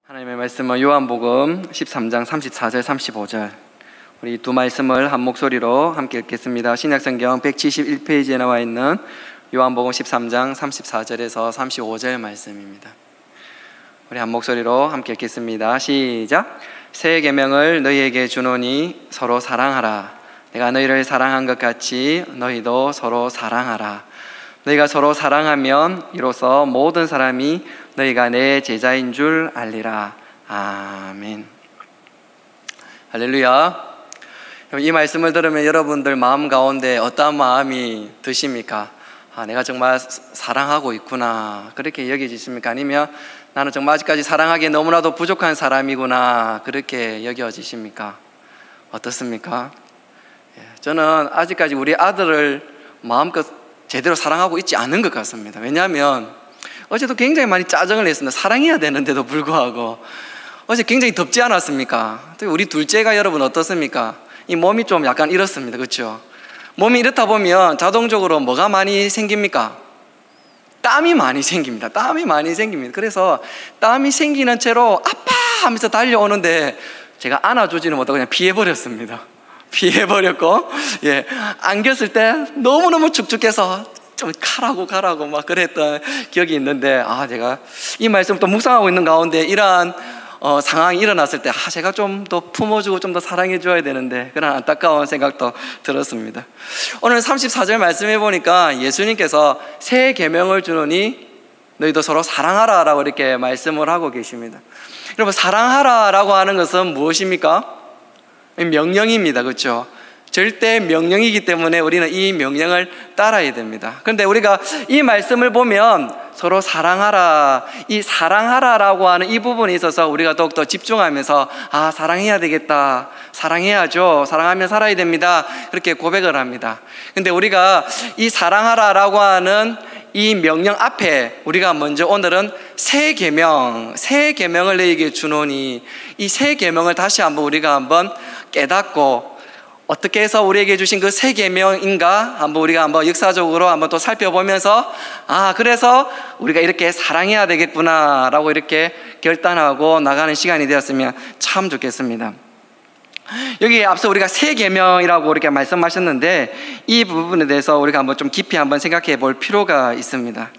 하나님의 말씀은 요한복음 13장 34절 35절, 우리 두 말씀을 한 목소리로 함께 읽겠습니다. 신약성경 171페이지에 나와 있는 요한복음 13장 34절에서 35절 말씀입니다. 우리 한 목소리로 함께 읽겠습니다. 시작. 새 계명을 너희에게 주노니 서로 사랑하라. 내가 너희를 사랑한 것 같이 너희도 서로 사랑하라. 너희가 서로 사랑하면 이로써 모든 사람이 너희가 내 제자인 줄 알리라. 아멘. 할렐루야. 이 말씀을 들으면 여러분들 마음 가운데 어떠한 마음이 드십니까? 내가 정말 사랑하고 있구나, 그렇게 여겨지십니까? 아니면 나는 정말 아직까지 사랑하기에 너무나도 부족한 사람이구나, 그렇게 여겨지십니까? 어떻습니까? 저는 아직까지 우리 아들을 마음껏 제대로 사랑하고 있지 않은 것 같습니다. 왜냐하면 어제도 굉장히 많이 짜증을 냈습니다. 사랑해야 되는데도 불구하고. 어제 굉장히 덥지 않았습니까? 우리 둘째가 여러분 어떻습니까? 이 몸이 좀 약간 이렇습니다. 그렇죠? 몸이 이렇다 보면 자동적으로 뭐가 많이 생깁니까? 땀이 많이 생깁니다. 땀이 많이 생깁니다. 그래서 땀이 생기는 채로 아파 하면서 달려오는데 제가 안아주지는 못하고 그냥 피해버렸습니다. 피해버렸고, 안겼을 때 너무너무 축축해서 좀 가라고 막 그랬던 기억이 있는데, 제가 이 말씀 또 묵상하고 있는 가운데 이러한 상황이 일어났을 때 제가 좀 더 품어주고 좀 더 사랑해줘야 되는데, 그런 안타까운 생각도 들었습니다. 오늘 34절 말씀해 보니까 예수님께서 새 계명을 주노니 너희도 서로 사랑하라 라고 이렇게 말씀을 하고 계십니다. 여러분, 사랑하라 라고 하는 것은 무엇입니까? 명령입니다. 그렇죠? 절대 명령이기 때문에 우리는 이 명령을 따라야 됩니다. 그런데 우리가 이 말씀을 보면 서로 사랑하라, 이 사랑하라라고 하는 이 부분에 있어서 우리가 더욱더 집중하면서 사랑해야 되겠다, 사랑해야죠, 사랑하며 살아야 됩니다, 그렇게 고백을 합니다. 그런데 우리가 이 사랑하라라고 하는 이 명령 앞에 우리가 먼저 오늘은 새 계명을 너희에게 주노니, 이 새 계명을 다시 한번 우리가 한번 깨닫고 어떻게 해서 우리에게 주신 그 새 계명인가 한번 우리가 한번 역사적으로 한번 또 살펴보면서 그래서 우리가 이렇게 사랑해야 되겠구나 라고 이렇게 결단하고 나가는 시간이 되었으면 참 좋겠습니다. 여기 앞서 우리가 새 계명이라고 이렇게 말씀하셨는데, 이 부분에 대해서 우리가 한번 좀 깊이 한번 생각해 볼 필요가 있습니다.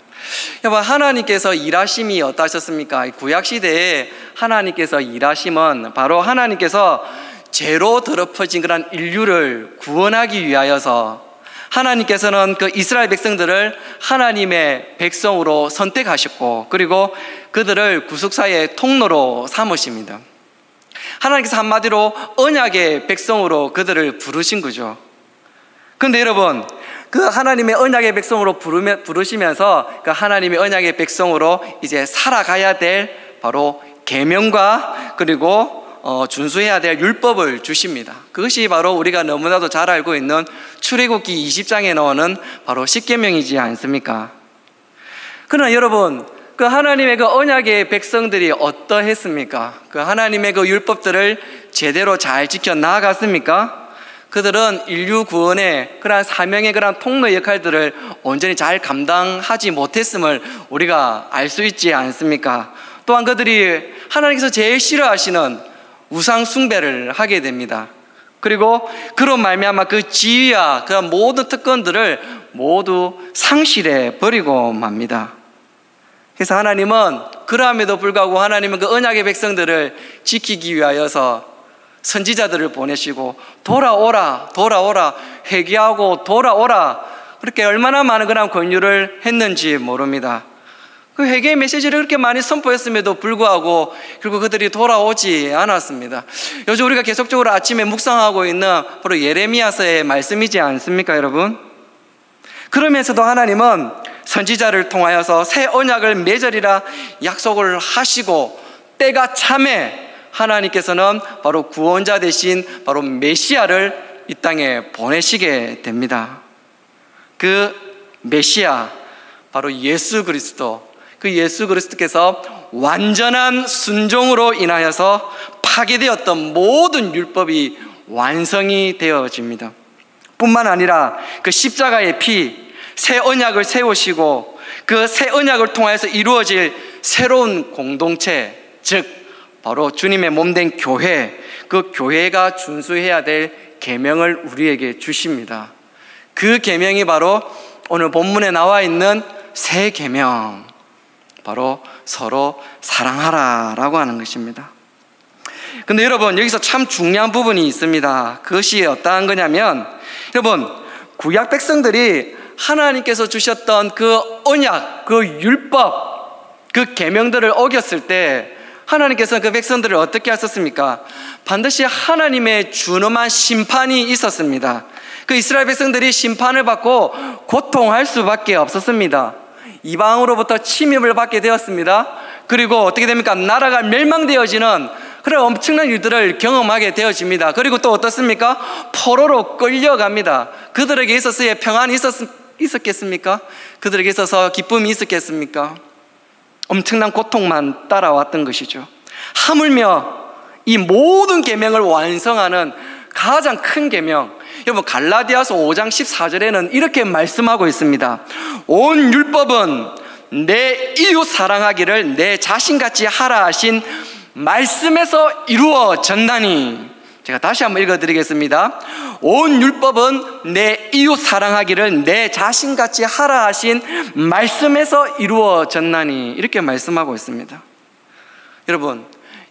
여러분, 하나님께서 일하심이 어떠하셨습니까? 구약 시대에 하나님께서 일하심은 바로 하나님께서 죄로 더럽혀진 그런 인류를 구원하기 위하여서 하나님께서는 그 이스라엘 백성들을 하나님의 백성으로 선택하셨고, 그리고 그들을 구속사의 통로로 삼으십니다. 하나님께서 한마디로 언약의 백성으로 그들을 부르신 거죠. 그런데 여러분, 그 하나님의 언약의 백성으로 부르시면서 그 하나님의 언약의 백성으로 이제 살아가야 될 바로 계명과 그리고 준수해야 될 율법을 주십니다. 그것이 바로 우리가 너무나도 잘 알고 있는 출애굽기 20장에 나오는 바로 십계명이지 않습니까? 그러나 여러분, 그 하나님의 그 언약의 백성들이 어떠했습니까? 그 하나님의 그 율법들을 제대로 잘 지켜 나아갔습니까? 그들은 인류 구원의 그러한 사명의 그러한 통로 역할들을 온전히 잘 감당하지 못했음을 우리가 알 수 있지 않습니까? 또한 그들이 하나님께서 제일 싫어하시는 우상 숭배를 하게 됩니다. 그리고 그런 말미암아 그 지위와 그 모든 특권들을 모두 상실해 버리고 맙니다. 그래서 하나님은 그러함에도 불구하고 하나님은 그 언약의 백성들을 지키기 위하여서 선지자들을 보내시고 돌아오라 회개하고 돌아오라, 그렇게 얼마나 많은 그런 권유를 했는지 모릅니다. 그 회개의 메시지를 그렇게 많이 선포했음에도 불구하고 결국 그들이 돌아오지 않았습니다. 요즘 우리가 계속적으로 아침에 묵상하고 있는 바로 예레미야서의 말씀이지 않습니까, 여러분? 그러면서도 하나님은 선지자를 통하여서 새 언약을 맺으리라 약속을 하시고, 때가 참에 하나님께서는 바로 구원자 되신 바로 메시아를 이 땅에 보내시게 됩니다. 그 메시아, 바로 예수 그리스도, 그 예수 그리스도께서 완전한 순종으로 인하여서 파괴되었던 모든 율법이 완성이 되어집니다. 뿐만 아니라 그 십자가의 피, 새 언약을 세우시고 그 새 언약을 통해서 이루어질 새로운 공동체, 즉 바로 주님의 몸된 교회, 그 교회가 준수해야 될 계명을 우리에게 주십니다. 그 계명이 바로 오늘 본문에 나와 있는 새 계명, 바로 서로 사랑하라라고 하는 것입니다. 근데 여러분, 여기서 참 중요한 부분이 있습니다. 그것이 어떠한 거냐면, 여러분, 구약 백성들이 하나님께서 주셨던 그 언약, 그 율법, 그 계명들을 어겼을 때 하나님께서는 그 백성들을 어떻게 하셨습니까? 반드시 하나님의 준엄한 심판이 있었습니다. 그 이스라엘 백성들이 심판을 받고 고통할 수밖에 없었습니다. 이방으로부터 침입을 받게 되었습니다. 그리고 어떻게 됩니까? 나라가 멸망되어지는 그런 엄청난 일들을 경험하게 되어집니다. 그리고 또 어떻습니까? 포로로 끌려갑니다. 그들에게 있어서의 평안이 있었겠습니까? 그들에게 있어서 기쁨이 있었겠습니까? 엄청난 고통만 따라왔던 것이죠. 하물며 이 모든 계명을 완성하는 가장 큰 계명, 여러분 갈라디아서 5장 14절에는 이렇게 말씀하고 있습니다. 온 율법은 내 이웃 사랑하기를 내 자신같이 하라 하신 말씀에서 이루어졌나니. 제가 다시 한번 읽어드리겠습니다. 온 율법은 내 이웃 사랑하기를 내 자신같이 하라 하신 말씀에서 이루어졌나니. 이렇게 말씀하고 있습니다. 여러분,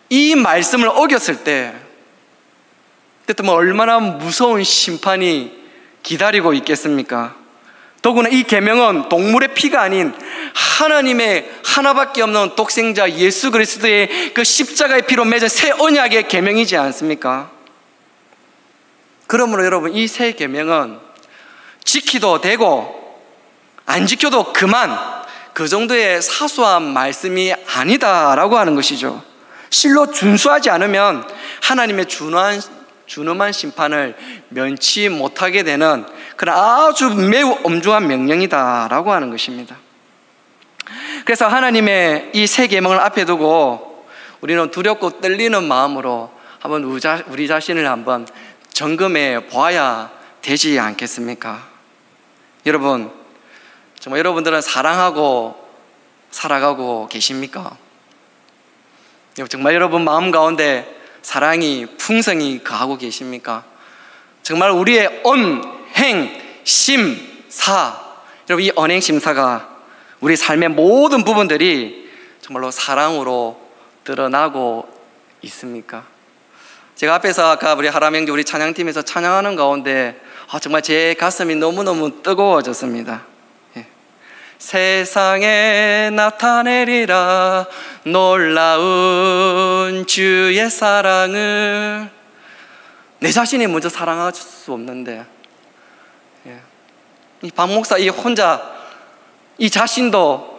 이 말씀을 어겼을 때 그때 뭐 얼마나 무서운 심판이 기다리고 있겠습니까? 더구나 이 계명은 동물의 피가 아닌 하나님의 하나밖에 없는 독생자 예수 그리스도의 그 십자가의 피로 맺은 새 언약의 계명이지 않습니까? 그러므로 여러분, 이 새 계명은 지키도 되고 안 지켜도 그만, 그 정도의 사소한 말씀이 아니다라고 하는 것이죠. 실로 준수하지 않으면 하나님의 준엄한 심판을 면치 못하게 되는 그런 아주 매우 엄중한 명령이다라고 하는 것입니다. 그래서 하나님의 이 새 계명을 앞에 두고 우리는 두렵고 떨리는 마음으로 한번 우리 자신을 한번 점검해 보아야 되지 않겠습니까? 여러분, 정말 여러분들은 사랑하고 살아가고 계십니까? 정말 여러분 마음 가운데 사랑이 풍성히 거하고 계십니까? 정말 우리의 언, 행, 심, 사, 여러분 이 언행, 심사가 우리 삶의 모든 부분들이 정말로 사랑으로 드러나고 있습니까? 제가 앞에서 아까 우리 하람행주 우리 찬양팀에서 찬양하는 가운데 정말 제 가슴이 너무너무 뜨거워졌습니다. 세상에 나타내리라 놀라운 주의 사랑을. 내 자신이 먼저 사랑할 수 없는데 이 박목사 이 혼자 이 자신도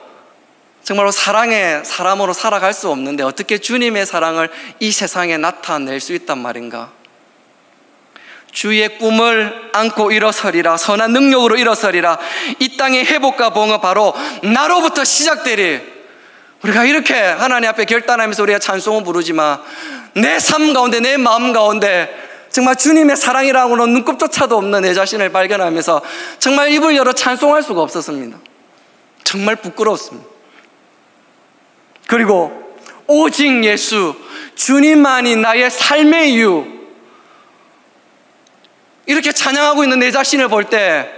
정말로 사랑의 사람으로 살아갈 수 없는데 어떻게 주님의 사랑을 이 세상에 나타낼 수 있단 말인가? 주의 꿈을 안고 일어서리라, 선한 능력으로 일어서리라. 이 땅의 회복과 봉은 바로 나로부터 시작되리. 우리가 이렇게 하나님 앞에 결단하면서 우리가 찬송을 부르지만 내 삶 가운데, 내 마음 가운데 정말 주님의 사랑이라고는 눈곱조차도 없는 내 자신을 발견하면서 정말 입을 열어 찬송할 수가 없었습니다. 정말 부끄러웠습니다. 그리고 오직 예수, 주님만이 나의 삶의 이유, 이렇게 찬양하고 있는 내 자신을 볼 때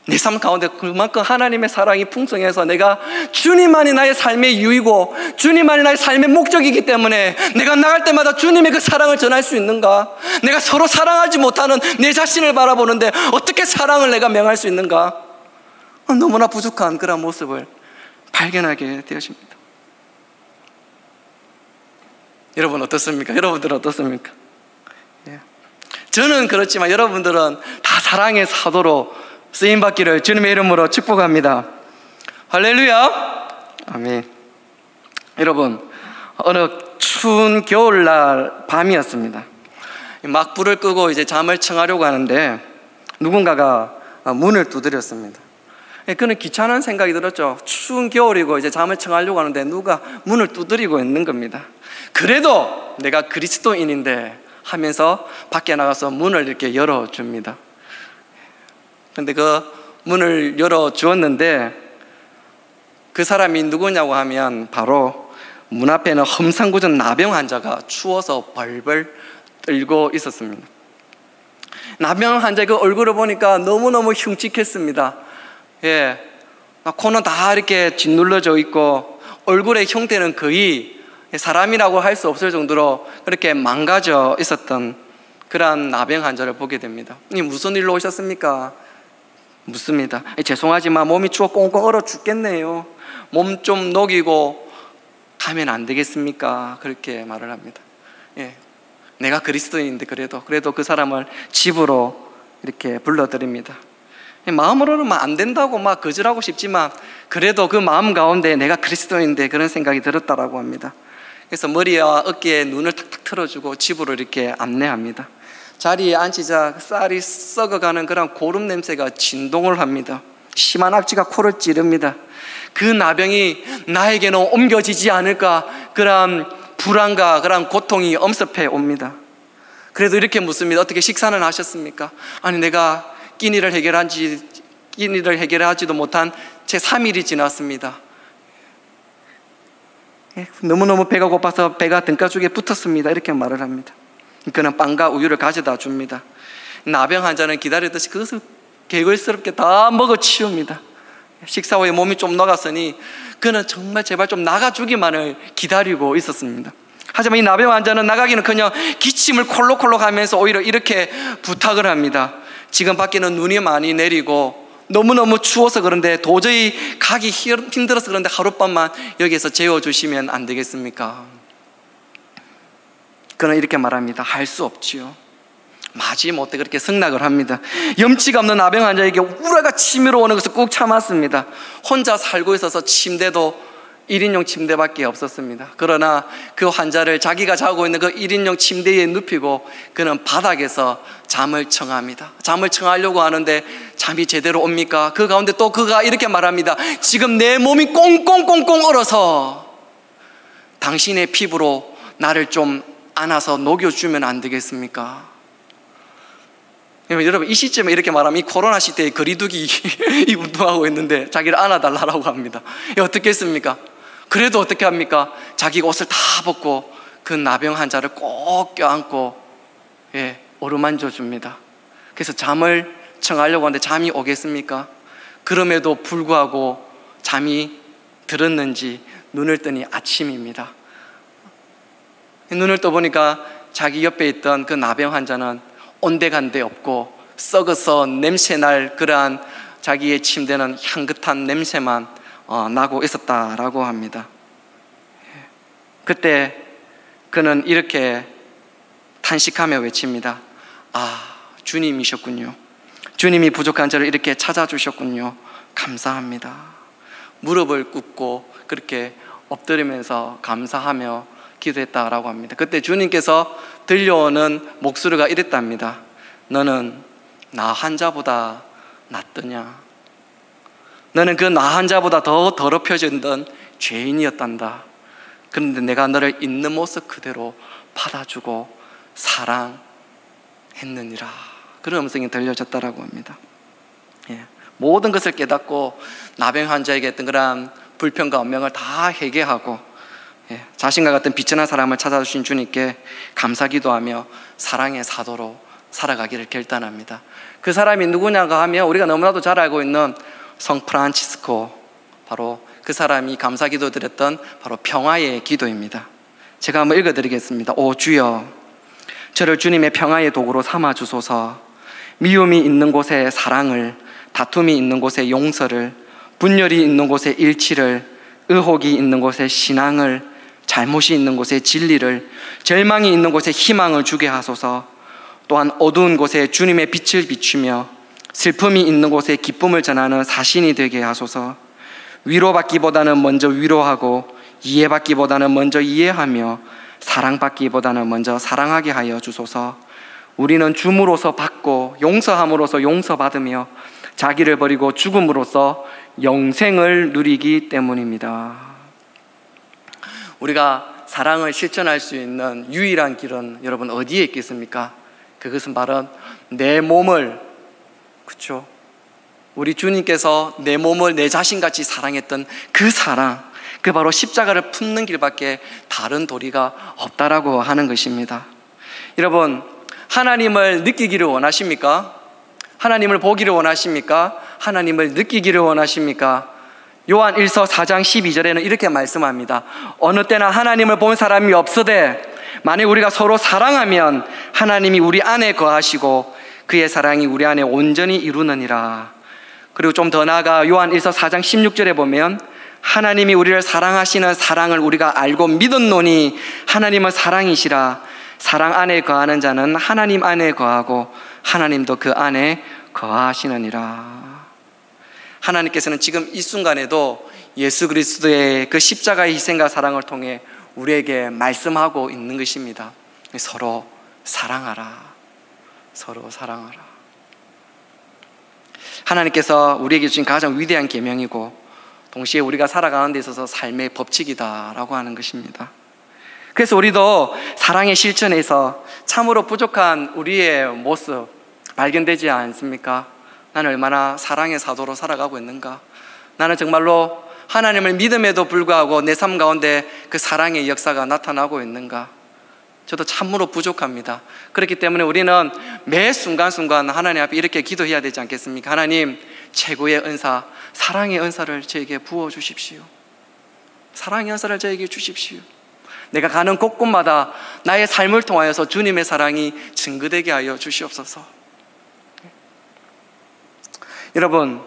내 삶 가운데 그만큼 하나님의 사랑이 풍성해서 내가 주님만이 나의 삶의 이유이고 주님만이 나의 삶의 목적이기 때문에 내가 나갈 때마다 주님의 그 사랑을 전할 수 있는가? 내가 서로 사랑하지 못하는 내 자신을 바라보는데 어떻게 사랑을 내가 명할 수 있는가? 너무나 부족한 그런 모습을 발견하게 되었습니다. 여러분 어떻습니까? 여러분들은 어떻습니까? 저는 그렇지만 여러분들은 다 사랑의 사도로 쓰임받기를 주님의 이름으로 축복합니다. 할렐루야. 아멘. 여러분, 어느 추운 겨울날 밤이었습니다. 막 불을 끄고 이제 잠을 청하려고 하는데 누군가가 문을 두드렸습니다. 그는 귀찮은 생각이 들었죠. 추운 겨울이고 이제 잠을 청하려고 하는데 누가 문을 두드리고 있는 겁니다. 그래도 내가 그리스도인인데 하면서 밖에 나가서 문을 이렇게 열어줍니다. 근데 그 문을 열어주었는데 그 사람이 누구냐고 하면 바로 문 앞에는 험상궂은 나병 환자가 추워서 벌벌 떨고 있었습니다. 나병 환자의 그 얼굴을 보니까 너무너무 흉측했습니다. 코는 다 이렇게 짓눌러져 있고 얼굴의 형태는 거의 사람이라고 할 수 없을 정도로 그렇게 망가져 있었던 그러한 나병 환자를 보게 됩니다. 무슨 일로 오셨습니까? 묻습니다. 죄송하지만 몸이 추워 꽁꽁 얼어 죽겠네요. 몸 좀 녹이고 가면 안 되겠습니까? 그렇게 말을 합니다. 내가 그리스도인인데 그래도 그 사람을 집으로 이렇게 불러드립니다. 마음으로는 안 된다고 거절하고 싶지만 그래도 그 마음 가운데 내가 그리스도인인데 그런 생각이 들었다라고 합니다. 그래서 머리와 어깨에 눈을 탁탁 틀어주고 집으로 이렇게 안내합니다. 자리에 앉히자 쌀이 썩어가는 그런 고름 냄새가 진동을 합니다. 심한 악취가 코를 찌릅니다. 그 나병이 나에게는 옮겨지지 않을까 그런 불안과 그런 고통이 엄습해 옵니다. 그래도 이렇게 묻습니다. 어떻게 식사는 하셨습니까? 아니, 내가 끼니를 해결하지도 못한 채 3일이 지났습니다. 너무너무 배가 고파서 배가 등가죽에 붙었습니다. 이렇게 말을 합니다. 그는 빵과 우유를 가져다 줍니다. 나병 환자는 기다리듯이 그것을 개걸스럽게 다 먹어치웁니다. 식사 후에 몸이 좀 녹았으니 그는 정말 제발 좀 나가주기만을 기다리고 있었습니다. 하지만 이 나병 환자는 나가기는커녕 기침을 콜록콜록 하면서 오히려 이렇게 부탁을 합니다. 지금 밖에는 눈이 많이 내리고 너무너무 추워서 그런데 도저히 가기 힘들어서 그런데 하룻밤만 여기에서 재워주시면 안 되겠습니까? 그는 이렇게 말합니다. 할 수 없지요. 마지못해 그렇게 승낙을 합니다. 염치가 없는 나병 환자에게 우라가 치밀어 오는 것을 꾹 참았습니다. 혼자 살고 있어서 침대도 1인용 침대밖에 없었습니다. 그러나 그 환자를 자기가 자고 있는 그 1인용 침대에 눕히고 그는 바닥에서 잠을 청합니다. 잠을 청하려고 하는데 잠이 제대로 옵니까? 그 가운데 또 그가 이렇게 말합니다. 지금 내 몸이 꽁꽁꽁꽁 얼어서 당신의 피부로 나를 좀 안아서 녹여주면 안 되겠습니까? 여러분, 이 시점에 이렇게 말하면 이 코로나 시대에 거리두기 이 운동하고 있는데 자기를 안아달라고 합니다. 어떻게 했습니까? 그래도 어떻게 합니까? 자기 옷을 다 벗고 그 나병 환자를 꼭 껴안고 어루만져 줍니다. 그래서 잠을 청하려고 하는데 잠이 오겠습니까? 그럼에도 불구하고 잠이 들었는지 눈을 뜨니 아침입니다. 눈을 떠보니까 자기 옆에 있던 그 나병 환자는 온데간데 없고 썩어서 냄새날 그러한 자기의 침대는 향긋한 냄새만 나고 있었다라고 합니다. 그때 그는 이렇게 탄식하며 외칩니다. 주님이셨군요. 주님이 부족한 저를 이렇게 찾아주셨군요. 감사합니다. 무릎을 꿇고 그렇게 엎드리면서 감사하며 기도했다라고 합니다. 그때 주님께서 들려오는 목소리가 이랬답니다. 너는 나 환자보다 낫더냐? 너는 그 나 환자보다 더 더럽혀졌던 죄인이었단다. 그런데 내가 너를 있는 모습 그대로 받아주고 사랑했느니라. 그런 음성이 들려졌다라고 합니다. 모든 것을 깨닫고 나병 환자에게 했던 그런 불평과 원명을 다 회개하고 자신과 같은 비천한 사람을 찾아주신 주님께 감사기도하며 사랑의 사도로 살아가기를 결단합니다. 그 사람이 누구냐고 하면 우리가 너무나도 잘 알고 있는 성 프란치스코, 바로 그 사람이 감사기도 드렸던 바로 평화의 기도입니다. 제가 한번 읽어드리겠습니다. 오 주여, 저를 주님의 평화의 도구로 삼아주소서. 미움이 있는 곳에 사랑을, 다툼이 있는 곳에 용서를, 분열이 있는 곳에 일치를, 의혹이 있는 곳에 신앙을, 잘못이 있는 곳에 진리를, 절망이 있는 곳에 희망을 주게 하소서. 또한 어두운 곳에 주님의 빛을 비추며 슬픔이 있는 곳에 기쁨을 전하는 사신이 되게 하소서. 위로받기보다는 먼저 위로하고 이해받기보다는 먼저 이해하며 사랑받기보다는 먼저 사랑하게 하여 주소서. 우리는 줌으로써 받고 용서함으로써 용서받으며 자기를 버리고 죽음으로써 영생을 누리기 때문입니다. 우리가 사랑을 실천할 수 있는 유일한 길은 여러분 어디에 있겠습니까? 그것은 바로 내 몸을, 그렇죠? 우리 주님께서 내 몸을 내 자신같이 사랑했던 그 사랑, 그 바로 십자가를 품는 길밖에 다른 도리가 없다라고 하는 것입니다. 여러분, 하나님을 느끼기를 원하십니까? 하나님을 보기를 원하십니까? 하나님을 느끼기를 원하십니까? 요한 1서 4장 12절에는 이렇게 말씀합니다. 어느 때나 하나님을 본 사람이 없으되 만약 우리가 서로 사랑하면 하나님이 우리 안에 거하시고 그의 사랑이 우리 안에 온전히 이루느니라. 그리고 좀 더 나아가 요한 1서 4장 16절에 보면 하나님이 우리를 사랑하시는 사랑을 우리가 알고 믿었노니 하나님은 사랑이시라. 사랑 안에 거하는 자는 하나님 안에 거하고 하나님도 그 안에 거하시느니라. 하나님께서는 지금 이 순간에도 예수 그리스도의 그 십자가의 희생과 사랑을 통해 우리에게 말씀하고 있는 것입니다. 서로 사랑하라. 서로 사랑하라. 하나님께서 우리에게 주신 가장 위대한 계명이고 동시에 우리가 살아가는 데 있어서 삶의 법칙이다라고 하는 것입니다. 그래서 우리도 사랑의 실천에서 참으로 부족한 우리의 모습 발견되지 않습니까? 나는 얼마나 사랑의 사도로 살아가고 있는가? 나는 정말로 하나님을 믿음에도 불구하고 내 삶 가운데 그 사랑의 역사가 나타나고 있는가? 저도 참으로 부족합니다. 그렇기 때문에 우리는 매 순간순간 하나님 앞에 이렇게 기도해야 되지 않겠습니까? 하나님, 최고의 은사, 사랑의 은사를 저에게 부어주십시오. 사랑의 은사를 저에게 주십시오. 내가 가는 곳곳마다 나의 삶을 통하여서 주님의 사랑이 증거되게 하여 주시옵소서. 여러분,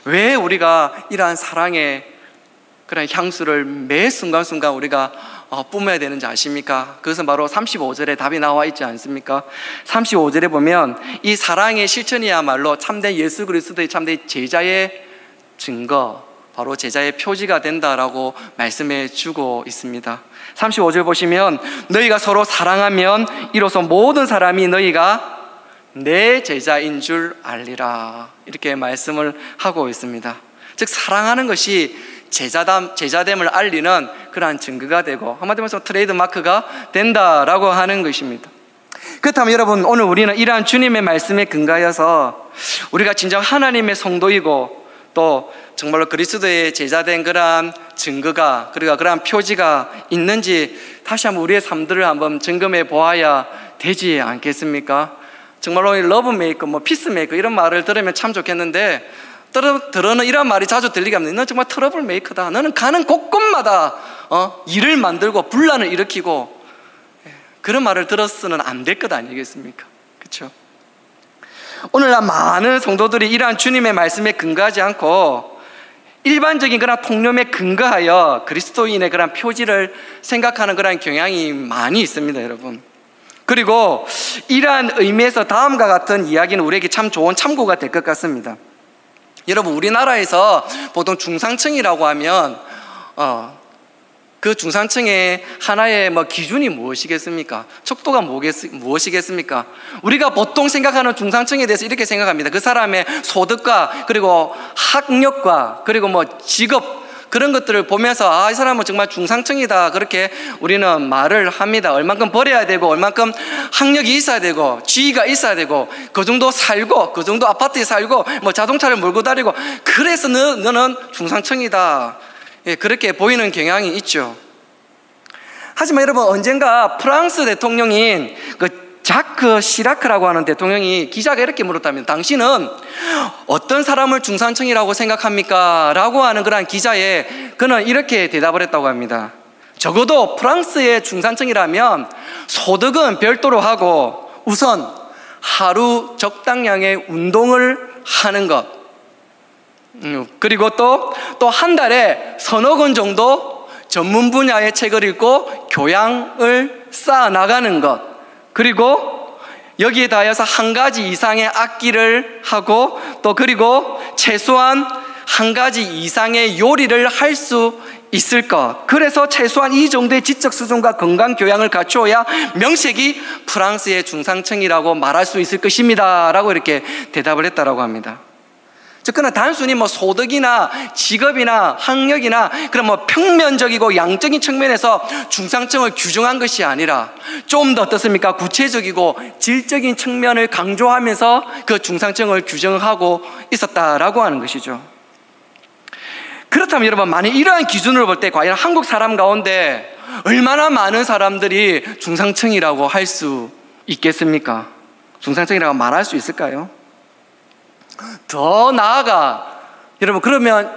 왜 우리가 이러한 사랑의 그런 향수를 매 순간순간 우리가 뿜어야 되는지 아십니까? 그것은 바로 35절에 답이 나와 있지 않습니까? 35절에 보면 이 사랑의 실천이야말로 참된 예수 그리스도의 참된 제자의 증거, 바로 제자의 표지가 된다라고 말씀해 주고 있습니다. 35절 보시면 너희가 서로 사랑하면 이로써 모든 사람이 너희가 내 제자인 줄 알리라, 이렇게 말씀을 하고 있습니다. 즉 사랑하는 것이 제자됨을 알리는 그러한 증거가 되고 한마디로 말해서 트레이드 마크가 된다라고 하는 것입니다. 그렇다면 여러분, 오늘 우리는 이러한 주님의 말씀에 근거하여서 우리가 진정 하나님의 성도이고 또 정말로 그리스도의 제자된 그러한 증거가, 그리고 그러한 표지가 있는지 다시 한번 우리의 삶들을 한번 점검해 보아야 되지 않겠습니까? 정말로 러브메이커, 피스메이커 이런 말을 들으면 참 좋겠는데 들어는 이런 말이 자주 들리게 합니다. 너는 정말 트러블 메이커다. 너는 가는 곳곳마다 일을 만들고 분란을 일으키고, 그런 말을 들었으면 안 될 것 아니겠습니까? 그렇죠? 오늘날 많은 성도들이 이러한 주님의 말씀에 근거하지 않고 일반적인 그런 통념에 근거하여 그리스도인의 그런 표지를 생각하는 그런 경향이 많이 있습니다, 여러분. 그리고 이러한 의미에서 다음과 같은 이야기는 우리에게 참 좋은 참고가 될 것 같습니다. 여러분, 우리나라에서 보통 중상층이라고 하면 그 중산층의 하나의 기준이 무엇이겠습니까? 척도가 무엇이겠습니까? 우리가 보통 생각하는 중산층에 대해서 이렇게 생각합니다. 그 사람의 소득과 그리고 학력과 그리고 직업, 그런 것들을 보면서 이 사람은 정말 중상층이다, 그렇게 우리는 말을 합니다. 얼만큼 벌어야 되고 얼만큼 학력이 있어야 되고 지위가 있어야 되고 그 정도 살고 그 정도 아파트에 살고 자동차를 몰고 다니고, 그래서 너는 중상층이다, 그렇게 보이는 경향이 있죠. 하지만 여러분, 언젠가 프랑스 대통령인 자크 시라크라고 하는 대통령이 기자가 이렇게 물었답니다. 당신은 어떤 사람을 중산층이라고 생각합니까? 라고 하는 그런 기자에 그는 이렇게 대답을 했다고 합니다. 적어도 프랑스의 중산층이라면 소득은 별도로 하고 우선 하루 적당량의 운동을 하는 것, 그리고 또 한 달에 서너 권 정도 전문 분야의 책을 읽고 교양을 쌓아 나가는 것, 그리고 여기에 더하여서 한 가지 이상의 악기를 하고 또 그리고 최소한 한 가지 이상의 요리를 할 수 있을 것, 그래서 최소한 이 정도의 지적 수준과 건강 교양을 갖추어야 명색이 프랑스의 중상층이라고 말할 수 있을 것입니다 라고 이렇게 대답을 했다라고 합니다. 즉, 그는 단순히 소득이나 직업이나 학력이나 그런 평면적이고 양적인 측면에서 중상층을 규정한 것이 아니라 좀 더 어떻습니까? 구체적이고 질적인 측면을 강조하면서 그 중상층을 규정하고 있었다라고 하는 것이죠. 그렇다면 여러분, 만약 이러한 기준으로 볼 때 과연 한국 사람 가운데 얼마나 많은 사람들이 중상층이라고 할 수 있겠습니까? 중상층이라고 말할 수 있을까요? 더 나아가 여러분, 그러면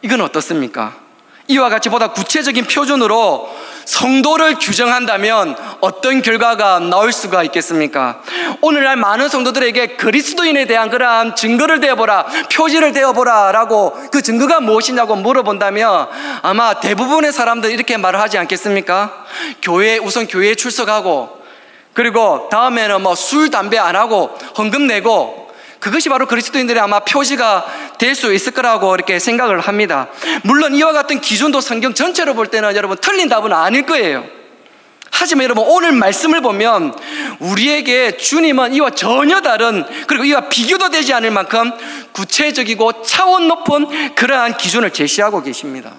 이건 어떻습니까? 이와 같이 보다 구체적인 표준으로 성도를 규정한다면 어떤 결과가 나올 수가 있겠습니까? 오늘날 많은 성도들에게 그리스도인에 대한 그러한 증거를 대어보라, 표지를 대어보라 라고, 그 증거가 무엇이냐고 물어본다면 아마 대부분의 사람들이 이렇게 말을 하지 않겠습니까? 우선 교회에 출석하고, 그리고 다음에는 술, 담배 안 하고 헌금 내고, 그것이 바로 그리스도인들의 아마 표지가 될 수 있을 거라고 이렇게 생각을 합니다. 물론 이와 같은 기준도 성경 전체로 볼 때는 여러분 틀린 답은 아닐 거예요. 하지만 여러분, 오늘 말씀을 보면 우리에게 주님은 이와 전혀 다른, 그리고 이와 비교도 되지 않을 만큼 구체적이고 차원 높은 그러한 기준을 제시하고 계십니다.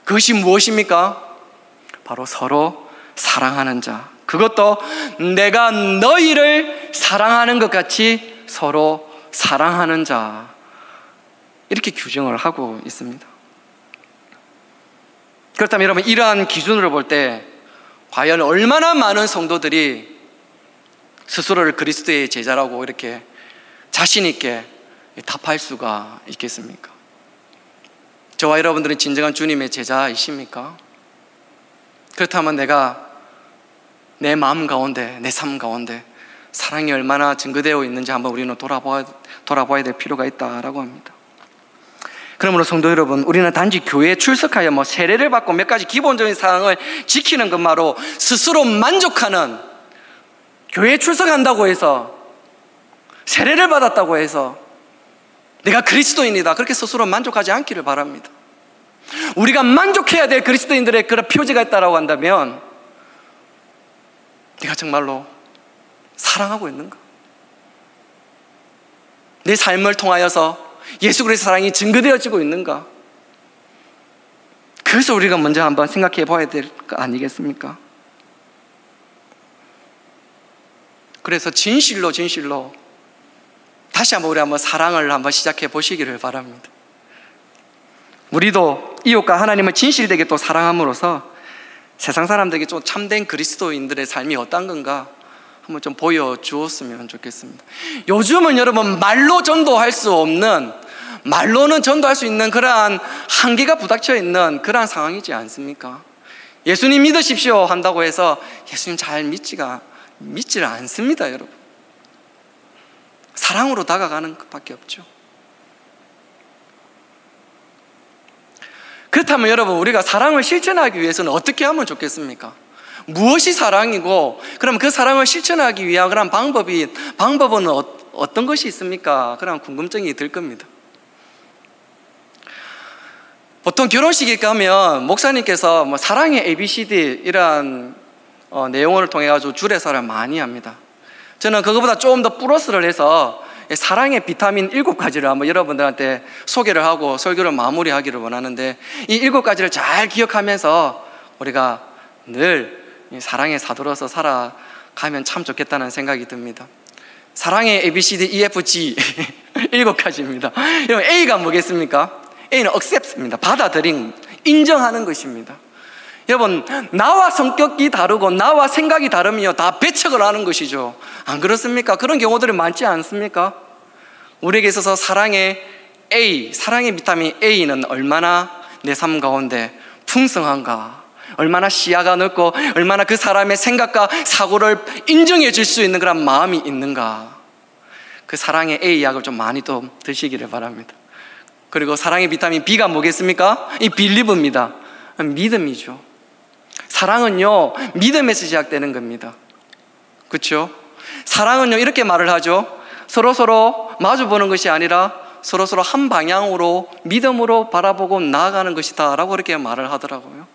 그것이 무엇입니까? 바로 서로 사랑하는 자, 그것도 내가 너희를 사랑하는 것 같이 서로 사랑하는 자, 이렇게 규정을 하고 있습니다. 그렇다면 여러분, 이러한 기준으로 볼 때 과연 얼마나 많은 성도들이 스스로를 그리스도의 제자라고 이렇게 자신 있게 답할 수가 있겠습니까? 저와 여러분들은 진정한 주님의 제자이십니까? 그렇다면 내가 내 마음 가운데, 내 삶 가운데 사랑이 얼마나 증거되어 있는지 한번 우리는 돌아봐야 될 필요가 있다라고 합니다. 그러므로 성도 여러분, 우리는 단지 교회에 출석하여 세례를 받고 몇 가지 기본적인 사항을 지키는 것만으로 스스로 만족하는, 교회에 출석한다고 해서, 세례를 받았다고 해서 내가 그리스도인이다, 그렇게 스스로 만족하지 않기를 바랍니다. 우리가 만족해야 될 그리스도인들의 그런 표지가 있다고 한다면 내가 정말로 사랑하고 있는가? 내 삶을 통하여서 예수 그리스도의 사랑이 증거되어지고 있는가? 그래서 우리가 먼저 한번 생각해 봐야 될 거 아니겠습니까? 그래서 진실로 다시 우리 한번 사랑을 한번 시작해 보시기를 바랍니다. 우리도 이웃과 하나님을 진실되게 또 사랑함으로써 세상 사람들에게 좀 참된 그리스도인들의 삶이 어떤 건가 한번 좀 보여주었으면 좋겠습니다. 요즘은 여러분, 말로는 전도할 수 있는 그러한 한계가 부닥쳐 있는 그러한 상황이지 않습니까? 예수님 믿으십시오 한다고 해서 예수님 잘 믿지를 않습니다, 여러분. 사랑으로 다가가는 것밖에 없죠. 그렇다면 여러분, 우리가 사랑을 실천하기 위해서는 어떻게 하면 좋겠습니까? 무엇이 사랑이고, 그럼 그 사랑을 실천하기 위한 그런 방법은 어떤 것이 있습니까? 그런 궁금증이 들 겁니다. 보통 결혼식에 가면 목사님께서 사랑의 ABCD 이런 내용을 통해 가지고 주례사를 많이 합니다. 저는 그거보다 조금 더 플러스를 해서 사랑의 비타민 7가지를 한번 여러분들한테 소개를 하고 설교를 마무리하기를 원하는데, 이 7가지를 잘 기억하면서 우리가 늘 사랑에 사들어서 살아가면 참 좋겠다는 생각이 듭니다. 사랑의 ABCD EFG 7가지입니다. 여러분, A가 뭐겠습니까? A는 accept입니다. 받아들임, 인정하는 것입니다. 여러분, 나와 성격이 다르고 나와 생각이 다르면 다 배척을 하는 것이죠. 안 그렇습니까? 그런 경우들이 많지 않습니까? 우리에게 있어서 사랑의 비타민 A는 얼마나 내 삶 가운데 풍성한가, 얼마나 시야가 넓고 얼마나 그 사람의 생각과 사고를 인정해 줄 수 있는 그런 마음이 있는가, 그 사랑의 A 약을 좀 많이 또 드시기를 바랍니다. 그리고 사랑의 비타민 B가 뭐겠습니까? 이 빌리브입니다. 믿음이죠. 사랑은요, 믿음에서 시작되는 겁니다. 그렇죠? 사랑은요, 이렇게 말을 하죠. 서로 마주보는 것이 아니라 서로 한 방향으로 믿음으로 바라보고 나아가는 것이다 라고 이렇게 말을 하더라고요.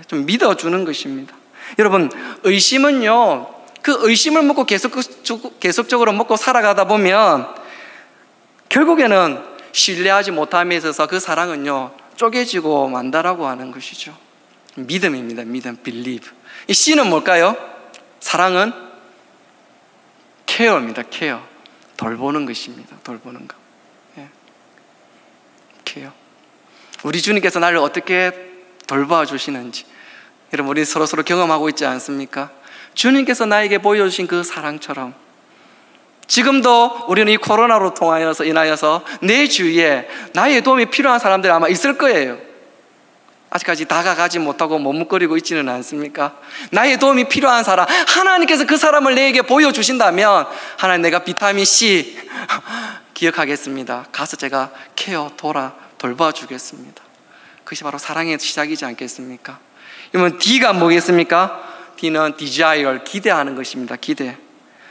좀 믿어주는 것입니다. 여러분, 의심은요, 그 의심을 먹고 계속적으로 먹고 살아가다 보면 결국에는 신뢰하지 못함에 있어서 그 사랑은요, 쪼개지고 만다라고 하는 것이죠. 믿음입니다. 믿음, believe. 이 C는 뭘까요? 사랑은 care입니다. care. 돌보는 것입니다. 돌보는 거. 케어. 우리 주님께서 나를 어떻게 돌봐주시는지 여러분, 우리 서로 경험하고 있지 않습니까? 주님께서 나에게 보여주신 그 사랑처럼 지금도 우리는 이 코로나로 인하여서 내 주위에 나의 도움이 필요한 사람들이 아마 있을 거예요. 아직까지 다가가지 못하고 머뭇거리고 있지는 않습니까? 나의 도움이 필요한 사람, 하나님께서 그 사람을 내게 보여주신다면 하나님, 내가 비타민C 기억하겠습니다. 가서 제가 돌봐주겠습니다. 그것이 바로 사랑의 시작이지 않겠습니까? 그러면 D가 뭐겠습니까? D는 desire, 기대하는 것입니다. 기대.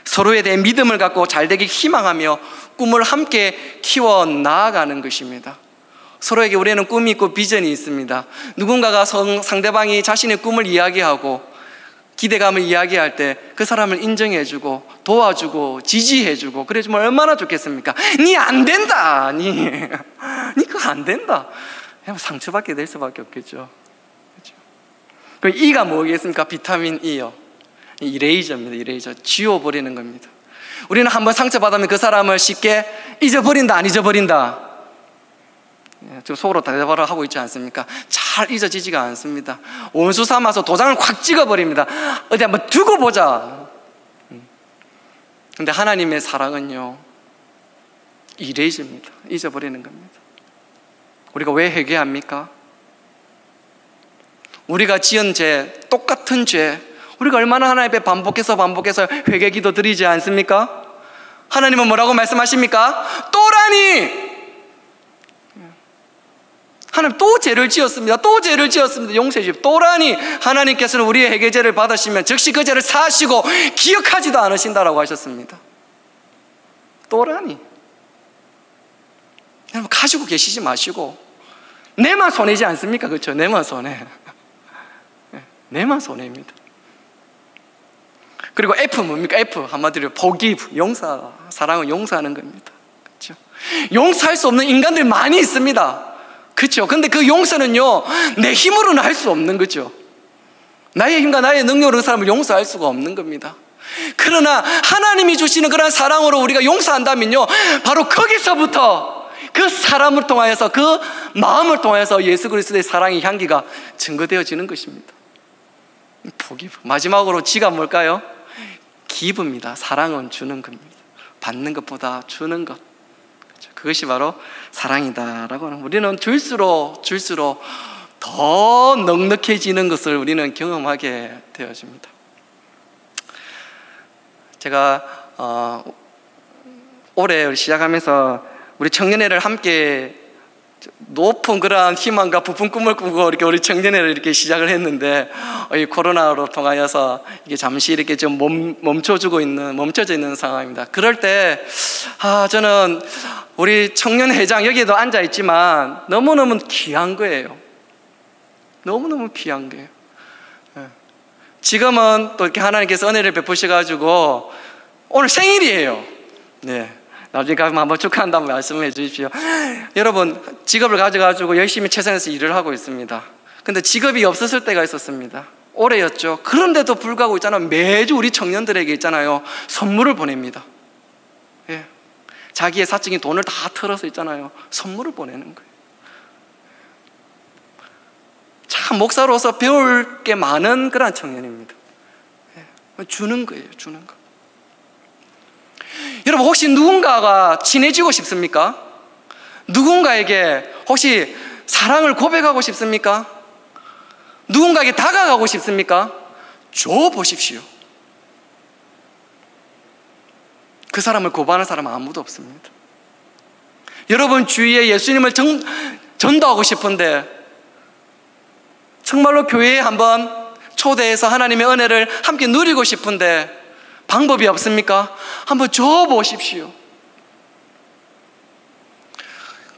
서로에 대해 믿음을 갖고 잘되길 희망하며 꿈을 함께 키워 나아가는 것입니다. 서로에게 우리는 꿈이 있고 비전이 있습니다. 누군가가 상대방이 자신의 꿈을 이야기하고 기대감을 이야기할 때 그 사람을 인정해주고 도와주고 지지해주고 그래주면 얼마나 좋겠습니까? 니 안 된다, 니 그거 안 된다, 상처받게 될 수밖에 없겠죠. 그렇죠? E가 뭐겠습니까? 비타민 E요. 이레이저입니다. 이레이저. 지워버리는 겁니다. 우리는 한번 상처받으면 그 사람을 쉽게 잊어버린다, 안 잊어버린다? 지금 속으로 대답을 하고 있지 않습니까? 잘 잊어지지가 않습니다. 원수 삼아서 도장을 확 찍어버립니다. 어디 한번 두고 보자. 근데 하나님의 사랑은요, 이레이저입니다. 잊어버리는 겁니다. 우리가 왜 회개합니까? 우리가 지은 죄, 똑같은 죄, 우리가 얼마나 하나님 앞에 반복해서 회개 기도 드리지 않습니까? 하나님은 뭐라고 말씀하십니까? 또라니! 하나님 또 죄를 지었습니다. 용서해 주십시오. 또라니! 하나님께서는 우리의 회개죄를 받으시면 즉시 그 죄를 사하시고 기억하지도 않으신다라고 하셨습니다. 또라니! 여러분, 가지고 계시지 마시고, 내만 손해지 않습니까? 그렇죠? 내만 손해. 내만 손해입니다. 그리고 F 뭡니까? F 한마디로 forgive, 용서. 사랑은 용서하는 겁니다. 그렇죠? 용서할 수 없는 인간들 많이 있습니다. 그렇죠? 근데 그 용서는요, 내 힘으로는 할 수 없는 거죠. 나의 힘과 나의 능력으로 그 사람을 용서할 수가 없는 겁니다. 그러나 하나님이 주시는 그런 사랑으로 우리가 용서한다면요, 바로 거기서부터 그 사람을 통하여서, 그 마음을 통하여서 예수 그리스도의 사랑의 향기가 증거되어지는 것입니다. forgive. 마지막으로 G가 뭘까요? give입니다. 사랑은 주는 겁니다. 받는 것보다 주는 것, 그것이 바로 사랑이다라고 하는, 우리는 줄수록 더 넉넉해지는 것을 우리는 경험하게 되어집니다. 제가 올해 시작하면서 우리 청년회를 함께 높은 그러한 희망과 부푼 꿈을 꾸고 이렇게 우리 청년회를 이렇게 시작을 했는데, 이 코로나로 통하여서 이게 잠시 이렇게 좀 멈춰져 있는 상황입니다. 그럴 때 저는 우리 청년회장 여기에도 앉아 있지만 너무너무 귀한 거예요. 너무너무 귀한 거예요. 지금은 또 이렇게 하나님께서 은혜를 베푸셔가지고 오늘 생일이에요. 네. 나중에 가면 한번 축하한다고 말씀해 주십시오. 여러분, 직업을 가져가지고 열심히 최선에서 일을 하고 있습니다. 근데 직업이 없었을 때가 있었습니다. 올해였죠. 그런데도 불구하고 있잖아요, 매주 우리 청년들에게 있잖아요, 선물을 보냅니다. 예. 자기의 사적인 돈을 다 털어서 있잖아요, 선물을 보내는 거예요. 참 목사로서 배울 게 많은 그런 청년입니다. 예. 주는 거예요, 주는 거. 여러분, 혹시 누군가가 친해지고 싶습니까? 누군가에게 혹시 사랑을 고백하고 싶습니까? 누군가에게 다가가고 싶습니까? 줘 보십시오. 그 사람을 고발하는 사람은 아무도 없습니다. 여러분 주위에 예수님을 전도하고 싶은데, 정말로 교회에 한번 초대해서 하나님의 은혜를 함께 누리고 싶은데 방법이 없습니까? 한번 줘 보십시오.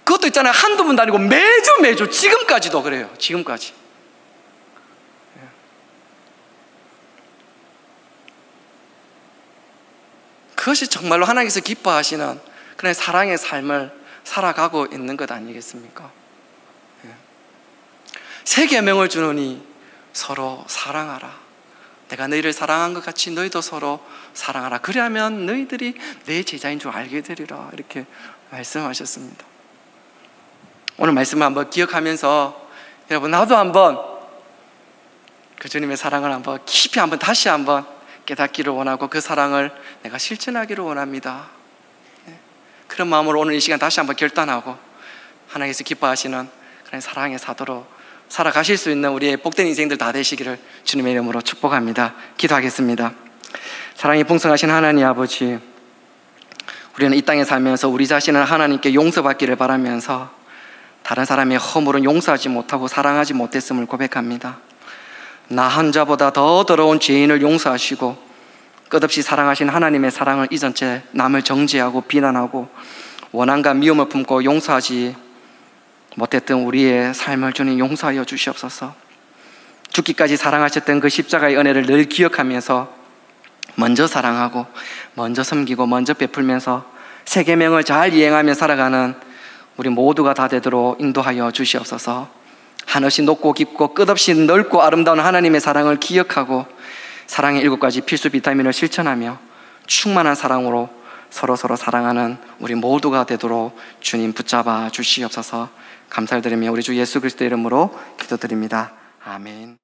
그것도 있잖아요, 한두 번도 아니고 매주 지금까지도 그래요. 지금까지. 그것이 정말로 하나님께서 기뻐하시는 그런 사랑의 삶을 살아가고 있는 것 아니겠습니까? 새 계명을 주노니 서로 사랑하라. 내가 너희를 사랑한 것 같이 너희도 서로 사랑하라. 그리하면 너희들이 내 제자인 줄 알게 되리라. 이렇게 말씀하셨습니다. 오늘 말씀을 한번 기억하면서 여러분, 나도 한번 그 주님의 사랑을 한번 깊이 한번 다시 한번 깨닫기를 원하고 그 사랑을 내가 실천하기를 원합니다. 그런 마음으로 오늘 이 시간 다시 한번 결단하고 하나님께서 기뻐하시는 그런 사랑의 사도로 살아가실 수 있는 우리의 복된 인생들 다 되시기를 주님의 이름으로 축복합니다. 기도하겠습니다. 사랑이 풍성하신 하나님 아버지, 우리는 이 땅에 살면서 우리 자신을 하나님께 용서받기를 바라면서 다른 사람의 허물은 용서하지 못하고 사랑하지 못했음을 고백합니다. 나 혼자보다 더 더러운 죄인을 용서하시고 끝없이 사랑하신 하나님의 사랑을 잊은 채 남을 정죄하고 비난하고 원한과 미움을 품고 용서하지 못했던 우리의 삶을 주님 용서하여 주시옵소서. 죽기까지 사랑하셨던 그 십자가의 은혜를 늘 기억하면서 먼저 사랑하고 먼저 섬기고 먼저 베풀면서 세 계명을 잘 이행하며 살아가는 우리 모두가 다 되도록 인도하여 주시옵소서. 한없이 높고 깊고 끝없이 넓고 아름다운 하나님의 사랑을 기억하고 사랑의 7가지 필수 비타민을 실천하며 충만한 사랑으로 서로 사랑하는 우리 모두가 되도록 주님 붙잡아 주시옵소서. 감사를 드리며 우리 주 예수 그리스도의 이름으로 기도드립니다. 아멘.